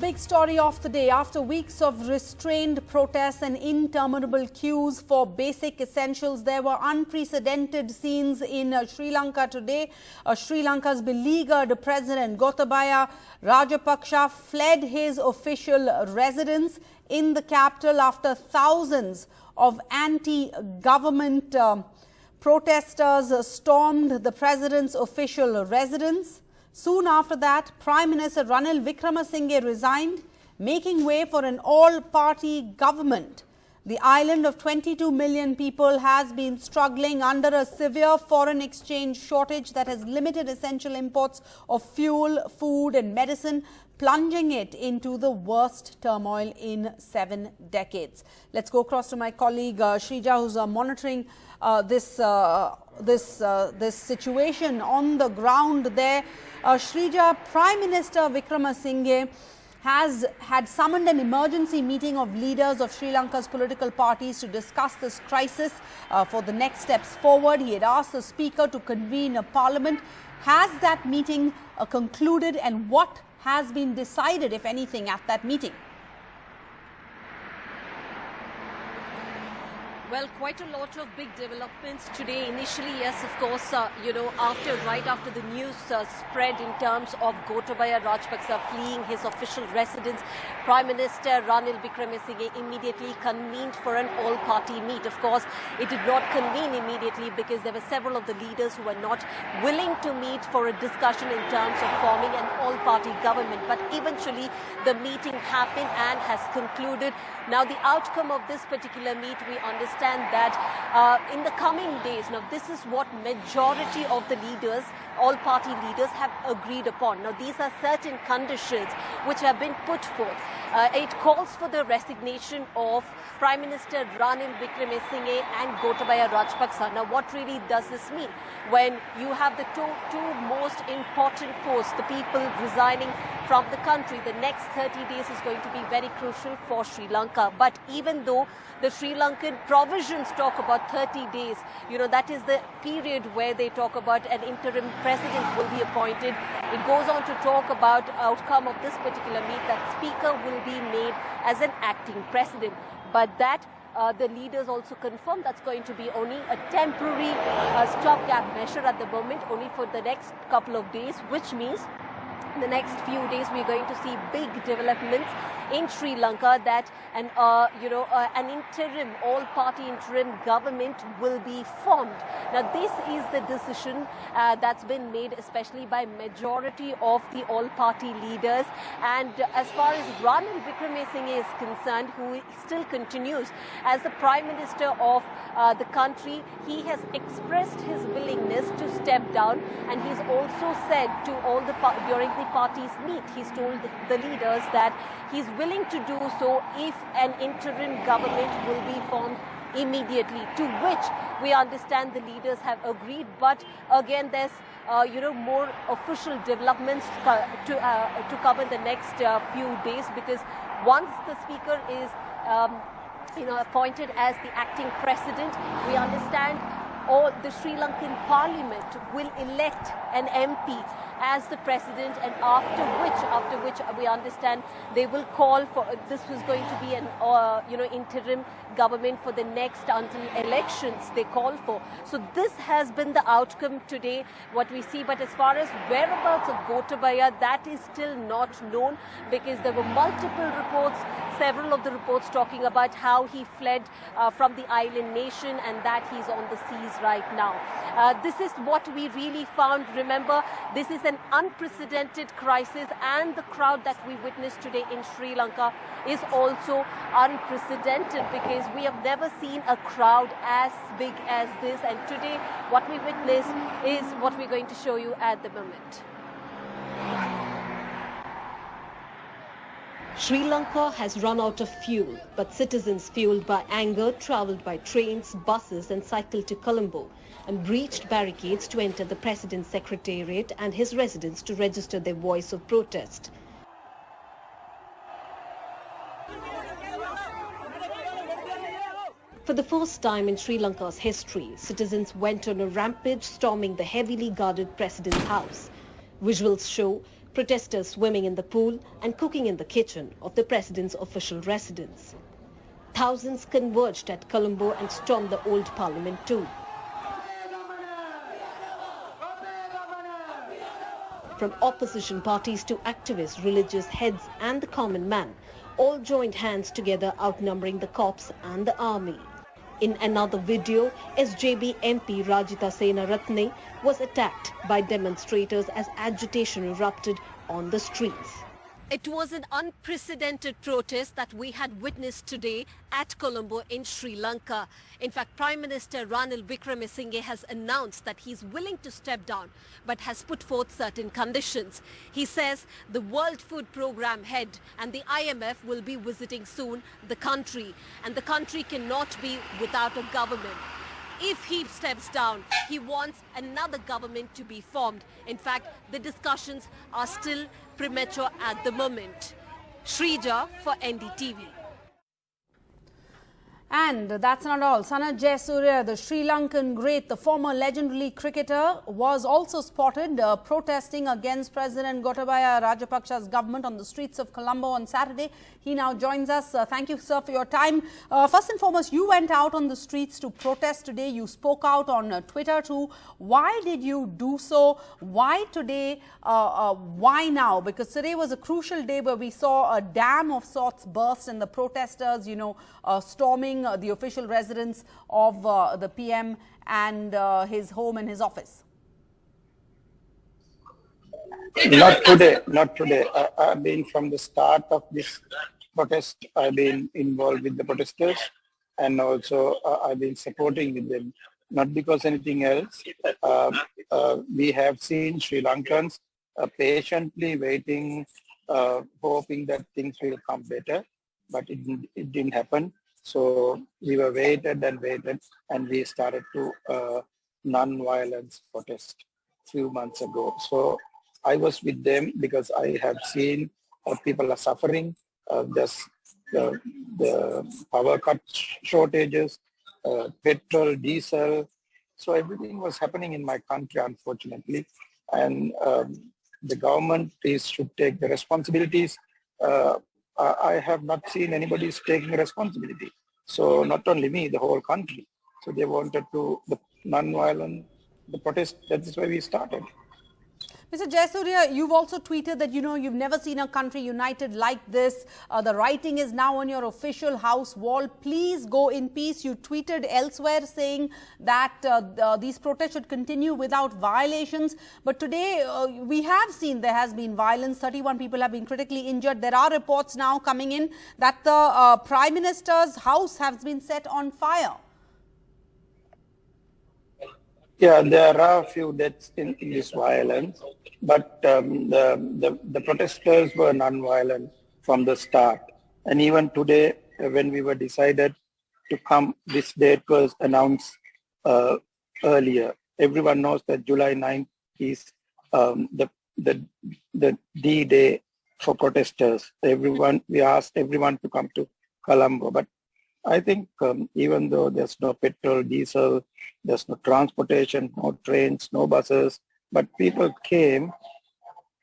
big story of the day. After weeks of restrained protests and interminable queues for basic essentials, there were unprecedented scenes in Sri Lanka today. Sri Lanka's beleaguered President Gotabaya Rajapaksa fled his official residence in the capital after thousands of anti-government protesters stormed the president's official residence. Soon after that, Prime Minister Ranil Wickremesinghe resigned, making way for an all-party government. The island of 22 million people has been struggling under a severe foreign exchange shortage that has limited essential imports of fuel, food and medicine, plunging it into the worst turmoil in 7 decades. Let's go across to my colleague Shrija, who's monitoring this situation on the ground there. Shrija, Prime Minister Wickremesinghe had summoned an emergency meeting of leaders of Sri Lanka's political parties to discuss this crisis for the next steps forward. He had asked the Speaker to convene a parliament. Has that meeting concluded, and what has been decided, if anything, at that meeting? Well, quite a lot of big developments today. Initially, yes, of course, right after the news spread in terms of Gotabaya Rajapaksa fleeing his official residence, Prime Minister Ranil Wickremesinghe immediately convened for an all-party meet. Of course, it did not convene immediately because there were several of the leaders who were not willing to meet for a discussion in terms of forming an all-party government. But eventually, the meeting happened and has concluded. Now, the outcome of this particular meet, we understand that in the coming days, now this is what majority of the leaders, all party leaders, have agreed upon. Now these are certain conditions which have been put forth. It calls for the resignation of Prime Minister Ranil Wickremesinghe and Gotabaya Rajapaksa. Now what really does this mean? When you have the two most important posts, the people resigning from the country, the next 30 days is going to be very crucial for Sri Lanka. But even though the Sri Lankan provisions talk about 30 days, that is the period where they talk about an interim president will be appointed. It goes on to talk about outcome of this particular meet that Speaker will be made as an acting president. But that the leaders also confirmed that's going to be only a temporary stopgap measure at the moment, only for the next couple of days, which means the next few days we're going to see big developments in Sri Lanka, that an interim, all-party interim government will be formed. Now this is the decision that's been made especially by majority of the all-party leaders. And as far as Ranil Wickremesinghe is concerned, who still continues as the Prime Minister of the country, he has expressed his willingness to step down, and he's also said to all the during the party's meet, he's told the leaders that he's willing to do so if an interim government will be formed immediately, to which we understand the leaders have agreed. But again, there's more official developments to cover the next few days, because once the Speaker is appointed as the acting president, we understand or the Sri Lankan Parliament will elect an MP as the president, and after which we understand they will call for, this was going to be an interim government for the next until elections they call for. So this has been the outcome today, what we see. But as far as whereabouts of Gotabaya, that is still not known, because there were multiple reports, several of the reports talking about how he fled from the island nation and that he's on the seas right now. This is what we really found. Remember, this is an unprecedented crisis, and the crowd that we witnessed today in Sri Lanka is also unprecedented, because we have never seen a crowd as big as this. And today what we witnessed is what we're going to show you at the moment. Sri Lanka has run out of fuel, but citizens fueled by anger travelled by trains, buses and cycled to Colombo and breached barricades to enter the President's Secretariat and his residence to register their voice of protest. For the first time in Sri Lanka's history, citizens went on a rampage storming the heavily guarded President's house. Visuals show Protesters swimming in the pool and cooking in the kitchen of the president's official residence. Thousands converged at Colombo and stormed the old parliament too. From opposition parties to activists, religious heads and the common man, all joined hands together, outnumbering the cops and the army. In another video, SJB MP Rajita Senaratne was attacked by demonstrators as agitation erupted on the streets. It was an unprecedented protest that we had witnessed today at Colombo in Sri Lanka. In fact, Prime Minister Ranil Wickremesinghe has announced that he's willing to step down, but has put forth certain conditions. He says the World Food Programme head and the IMF will be visiting soon the country, and the country cannot be without a government. If he steps down, he wants another government to be formed. In fact, the discussions are still premature at the moment. Shrija for NDTV. And that's not all. Sanat Jayasuriya, the Sri Lankan great, the former legendary cricketer, was also spotted protesting against President Gotabaya Rajapaksa's government on the streets of Colombo on Saturday. He now joins us. Thank you, sir, for your time. First and foremost, you went out on the streets to protest today. You spoke out on Twitter too. Why did you do so? Why today? Why now? Because today was a crucial day where we saw a dam of sorts burst and the protesters, storming the official residence of the PM and his home and his office. Not today, not today. I've been from the start of this protest, I've been involved with the protesters, and also I've been supporting with them. Not because anything else. We have seen Sri Lankans patiently waiting, hoping that things will come better, but it didn't happen. So we were waited, and we started to non-violence protest a few months ago. So I was with them because I have seen people are suffering. There's the power cut shortages, petrol, diesel. So everything was happening in my country, unfortunately. And the government should take the responsibilities. I have not seen anybody taking responsibility. So not only me, the whole country. So they wanted to, the non-violent, the protest, that is why we started. Mr. Jayasuriya, you've also tweeted that, you've never seen a country united like this. The writing is now on your official house wall. Please go in peace. You tweeted elsewhere saying that these protests should continue without violations. But today we have seen there has been violence. 31 people have been critically injured. There are reports now coming in that the Prime Minister's house has been set on fire. Yeah, there are a few deaths in this violence, but the protesters were non-violent from the start. And even today, when we were decided to come, this date was announced earlier. Everyone knows that July 9th is the D-Day for protesters. We asked everyone to come to Colombo, but I think even though there's no petrol, diesel, there's no transportation, no trains, no buses, but people came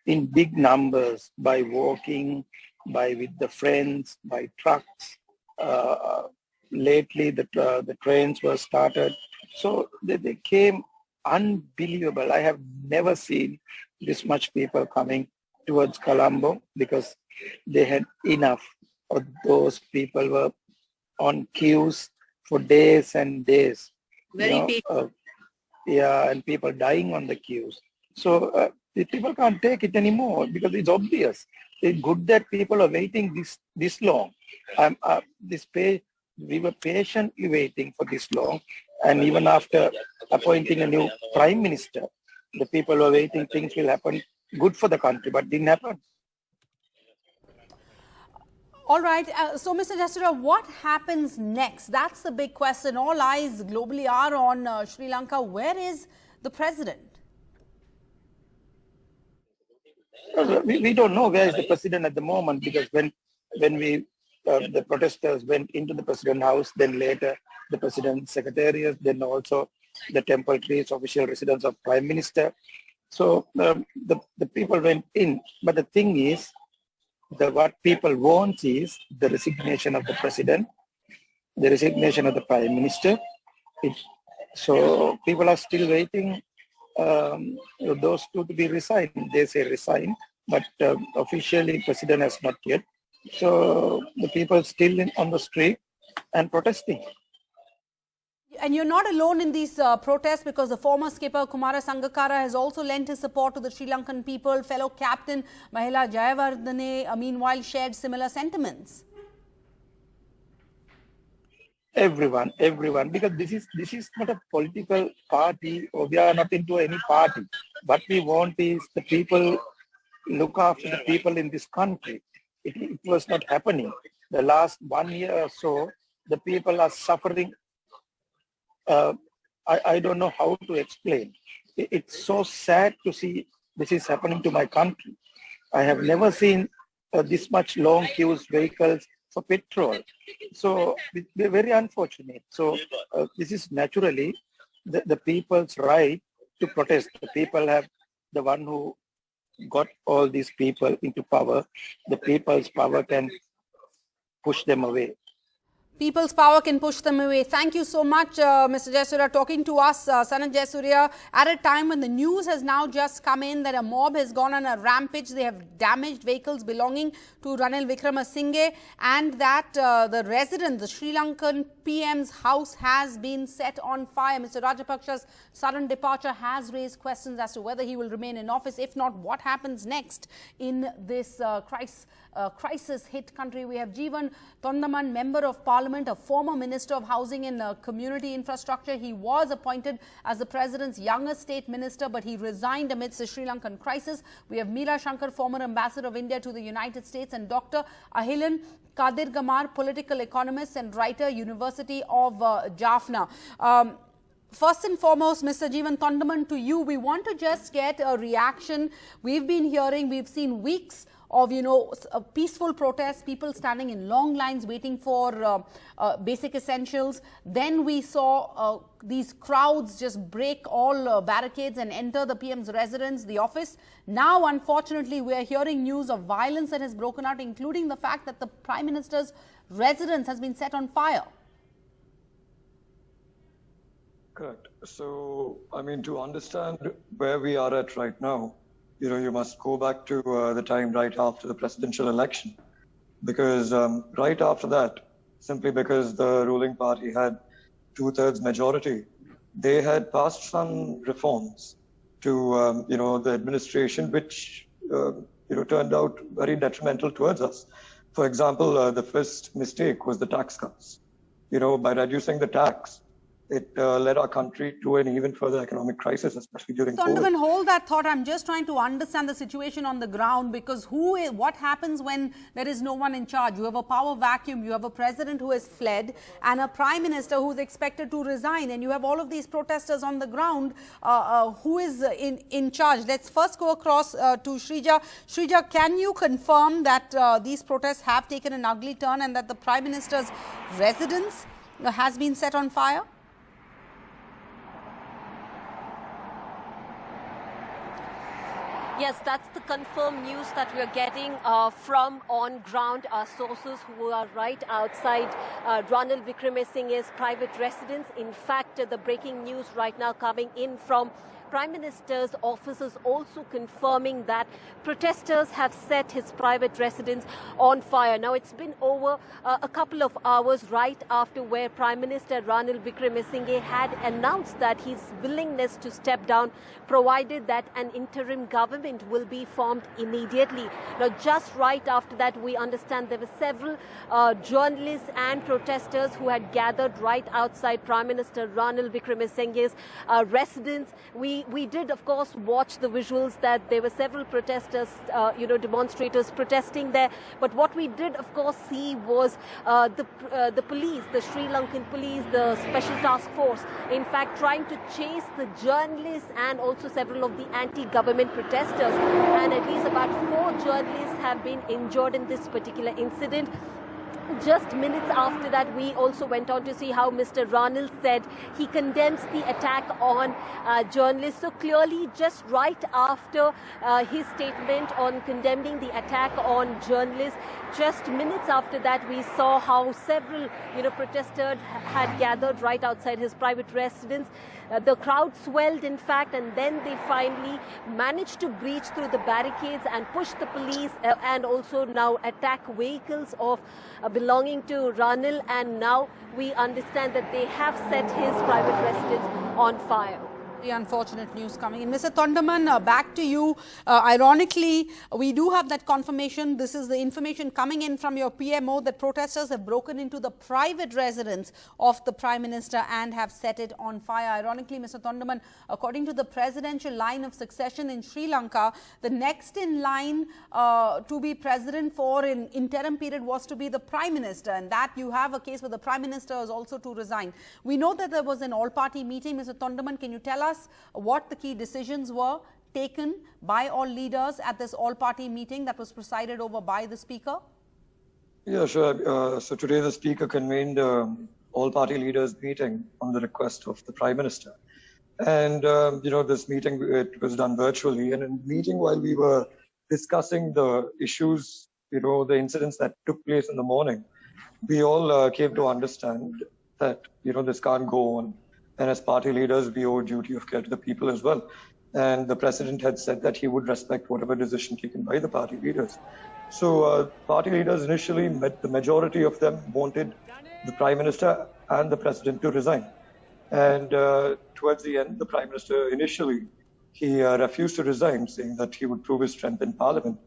in big numbers by walking, with the friends, by trucks. Lately, the trains were started. So they came unbelievable. I have never seen this much people coming towards Colombo because they had enough of those people were on queues for days and days. And people dying on the queues. So the people can't take it anymore because it's obvious. It's good that people are waiting this long. We were patiently waiting for this long, and even after appointing a new prime minister, the people were waiting things will happen good for the country, but didn't happen. All right. So, Mr. Jayasuriya, what happens next? That's the big question. All eyes globally are on Sri Lanka. Where is the president? We don't know where is the president at the moment, because when the protesters went into the president's house, then later the president's secretariat, then also the Temple Trees official residence of prime minister. So the people went in. But the thing is, what people want is the resignation of the president, the resignation of the prime minister. So people are still waiting those two to be resigned. They say resign, but officially president has not yet. So the people still on the street and protesting. And you're not alone in these protests, because the former skipper Kumara Sangakkara has also lent his support to the Sri Lankan people. Fellow captain Mahela Jayawardene meanwhile shared similar sentiments. Everyone, because this is not a political party, or we are not into any party. What we want is the people look after the people in this country. It was not happening. The last 1 year or so, the people are suffering. I don't know how to explain. It's so sad to see this is happening to my country. I have never seen this much long queues, vehicles for petrol. So we're very unfortunate. So this is naturally the people's right to protest. The people have the one who got all these people into power. The people's power can push them away. People's power can push them away. Thank you so much, Mr. Jayasuriya, talking to us, Sanat Jayasuriya, at a time when the news has now just come in that a mob has gone on a rampage. They have damaged vehicles belonging to Ranil Wickremesinghe, and that the resident, the Sri Lankan PM's house has been set on fire. Mr. Rajapaksa's sudden departure has raised questions as to whether he will remain in office. If not, what happens next in this crisis-hit country? We have Jeevan Thondaman, Member of Parliament, a former Minister of Housing and Community Infrastructure. He was appointed as the President's youngest state minister, but he resigned amidst the Sri Lankan crisis. We have Meera Shankar, former Ambassador of India to the United States, and Dr. Ahilan Kadirgamar, political economist and writer, University of Jaffna. First and foremost, Mr. Jeevan Thondaman, to you, we want to just get a reaction. We've been hearing, we've seen weeks of, peaceful protests, people standing in long lines waiting for basic essentials. Then we saw these crowds just break all barricades and enter the PM's residence, the office. Now, unfortunately, we are hearing news of violence that has broken out, including the fact that the Prime Minister's residence has been set on fire. Correct. So, to understand where we are at right now, you must go back to the time right after the presidential election, because right after that, simply because the ruling party had 2/3 majority, they had passed some reforms to, the administration, which, turned out very detrimental towards us. For example, the first mistake was the tax cuts. By reducing the tax, it led our country to an even further economic crisis, especially during COVID. Thondaman, hold that thought. I'm just trying to understand the situation on the ground, because what happens when there is no one in charge? You have a power vacuum, you have a president who has fled, and a prime minister who is expected to resign, and you have all of these protesters on the ground. Who is in charge? Let's first go across to Shrija. Shrija, can you confirm that these protests have taken an ugly turn and that the prime minister's residence has been set on fire? Yes, that's the confirmed news that we are getting from on-ground sources who are right outside Ranil Wickremesinghe's private residence. In fact, the breaking news right now coming in from Prime Minister's office is also confirming that protesters have set his private residence on fire. Now, it's been over a couple of hours right after where Prime Minister Ranil Wickremesinghe had announced that his willingness to step down, provided that an interim government will be formed immediately. Now, just right after that, we understand there were several journalists and protesters who had gathered right outside Prime Minister Ranil Wickremesinghe's residence. We did, of course, watch the visuals that there were several protesters, demonstrators protesting there. But what we did, of course, see was the police, the Sri Lankan police, the special task force, in fact, trying to chase the journalists and also several of the anti-government protesters. And at least about 4 journalists have been injured in this particular incident. just minutes after that, we also went on to see how Mr. Ranil said he condemns the attack on journalists. So clearly, just right after his statement on condemning the attack on journalists, just minutes after that, we saw how several, protesters had gathered right outside his private residence. The crowd swelled, in fact, and then they finally managed to breach through the barricades and push the police and also now attack vehicles of belonging to Ranil. And now we understand that they have set his private residence on fire. Unfortunate news coming in. Mr. Tondaman, back to you. Ironically, we do have that confirmation. This is the information coming in from your PMO that protesters have broken into the private residence of the Prime Minister and have set it on fire. Ironically, Mr. Tondaman, according to the presidential line of succession in Sri Lanka, the next in line to be president for an interim period was to be the Prime Minister, and that you have a case where the Prime Minister is also to resign. We know that there was an all-party meeting. Mr. Tondaman, can you tell us what the key decisions were taken by all leaders at this all-party meeting that was presided over by the Speaker? Yeah, sure. So today the Speaker convened all-party leaders meeting on the request of the Prime Minister. And, this meeting, it was done virtually. And in the meeting, while we were discussing the issues, the incidents that took place in the morning, we all came to understand that, this can't go on. And as party leaders, we owe duty of care to the people as well. And the president had said that he would respect whatever decision taken by the party leaders. So party leaders initially, the majority of them wanted the Prime Minister and the president to resign. And towards the end, the Prime Minister initially, he refused to resign, saying that he would prove his strength in Parliament.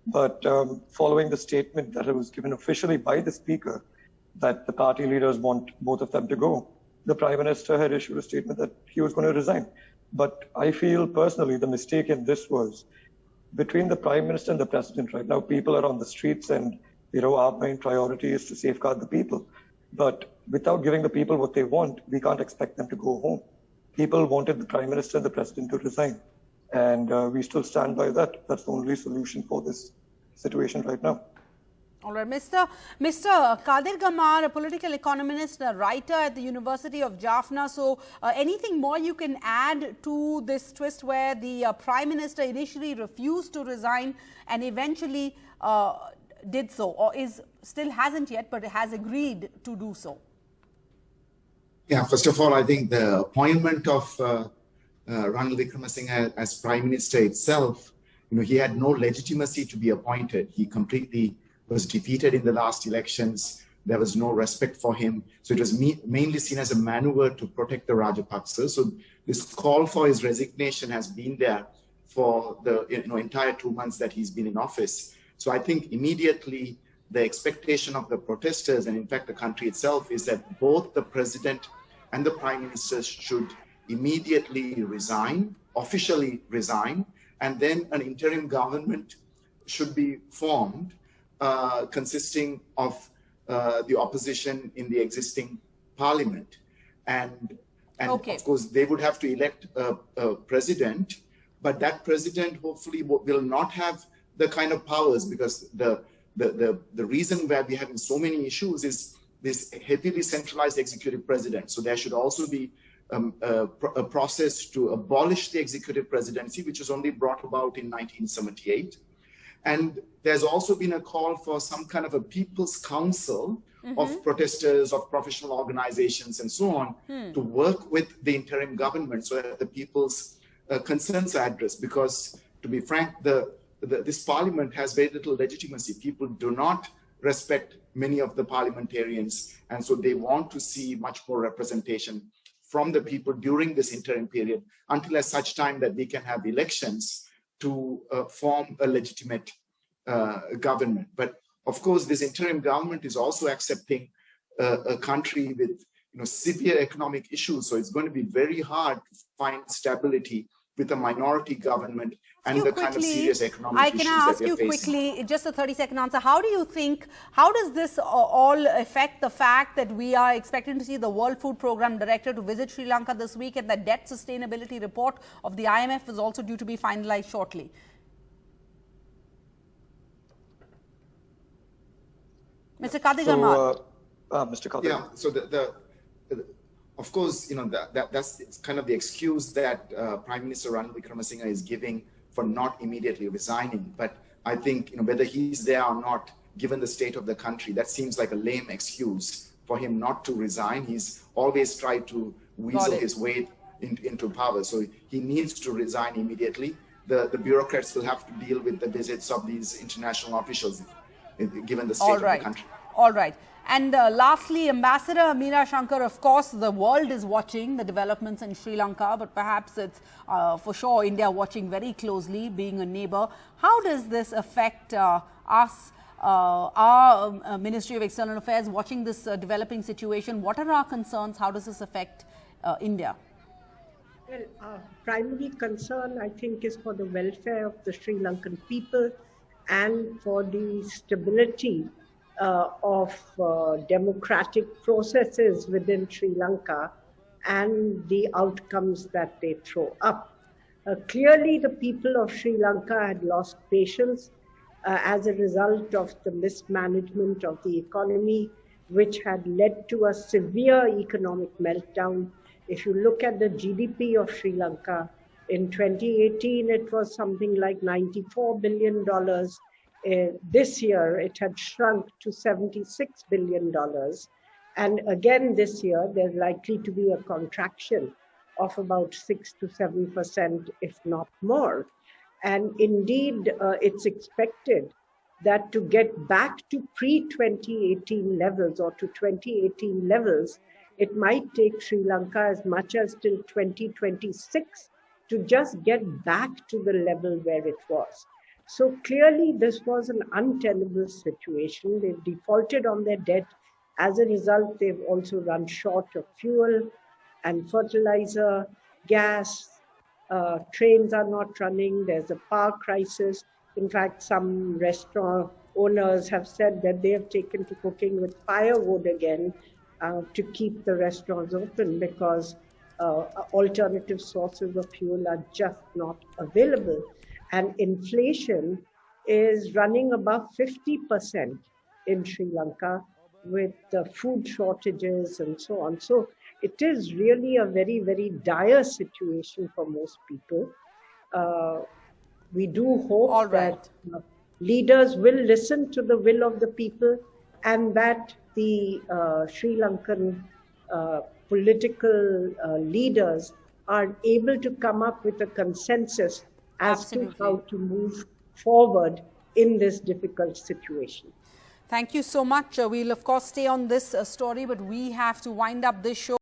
But following the statement that was given officially by the Speaker, that the party leaders want both of them to go, the Prime Minister had issued a statement that he was going to resign. But I feel personally the mistake in this was between the Prime Minister and the President. Right now, people are on the streets and, our main priority is to safeguard the people. But without giving the people what they want, we can't expect them to go home. People wanted the Prime Minister and the President to resign. And we still stand by that. That's the only solution for this situation right now. All right, Mr. Kadir Gamar, a political economist, a writer at the University of Jaffna. So anything more you can add to this twist where the Prime Minister initially refused to resign and eventually did so, or still hasn't yet, but has agreed to do so? Yeah, first of all, I think the appointment of Ranil Wickremesinghe as Prime Minister itself, he had no legitimacy to be appointed. He completely was defeated in the last elections. There was no respect for him. So it was mainly seen as a maneuver to protect the Rajapaksa. So this call for his resignation has been there for the entire 2 months that he's been in office. So I think immediately the expectation of the protesters, and in fact the country itself, is that both the President and the Prime Minister should immediately resign, officially resign, and then an interim government should be formed consisting of the opposition in the existing parliament. And okay, of course, they would have to elect a president, but that president hopefully will not have the kind of powers, because the reason why we're having so many issues is this heavily centralized executive president. So there should also be a process to abolish the executive presidency, which was only brought about in 1978. And there's also been a call for some kind of a people's council of protesters, of professional organizations, and so on, to work with the interim government so that the people's concerns are addressed. Because, to be frank, this parliament has very little legitimacy. People do not respect many of the parliamentarians, and so they want to see much more representation from the people during this interim period, until at such time that we can have elections to form a legitimate government. But of course, this interim government is also accepting a country with severe economic issues. So it's going to be very hard to find stability with a minority government and the kind of serious economic issues that we're facing. I can ask you quickly, just a 30-second answer. How does this all affect the fact that we are expecting to see the World Food Programme Director to visit Sri Lanka this week, and the debt sustainability report of the IMF is also due to be finalized shortly? Mr. Karthik So, Ahmad. Mr. Karthik. Yeah, so of course, that's kind of the excuse that Prime Minister Ranil Wickremesinghe is giving for not immediately resigning. But I think, whether he's there or not, given the state of the country, that seems like a lame excuse for him not to resign. He's always tried to weasel his way into power. So he needs to resign immediately. The bureaucrats will have to deal with the visits of these international officials, given the state of the country. All right. And lastly, Ambassador Meera Shankar, of course, the world is watching the developments in Sri Lanka, but perhaps it's for sure India watching very closely, being a neighbor. How does this affect us, our Ministry of External Affairs, watching this developing situation? What are our concerns? How does this affect India? Well, our primary concern, I think, is for the welfare of the Sri Lankan people and for the stability of democratic processes within Sri Lanka and the outcomes that they throw up. Clearly, the people of Sri Lanka had lost patience as a result of the mismanagement of the economy, which had led to a severe economic meltdown. If you look at the GDP of Sri Lanka, in 2018, it was something like $94 billion. This year, it had shrunk to $76 billion. And again, this year, there's likely to be a contraction of about 6 to 7%, if not more. And indeed, it's expected that to get back to pre-2018 levels or to 2018 levels, it might take Sri Lanka as much as till 2026 to just get back to the level where it was. So clearly, this was an untenable situation. They've defaulted on their debt. As a result, they've also run short of fuel and fertilizer, gas. Trains are not running. There's a power crisis. In fact, some restaurant owners have said that they have taken to cooking with firewood again to keep the restaurants open because alternative sources of fuel are just not available. And inflation is running above 50% in Sri Lanka with food shortages and so on. So it is really a very, very dire situation for most people. We do hope that leaders will listen to the will of the people and that the Sri Lankan political leaders are able to come up with a consensus as to how to move forward in this difficult situation. Thank you so much. We'll, of course, stay on this story, but we have to wind up this show.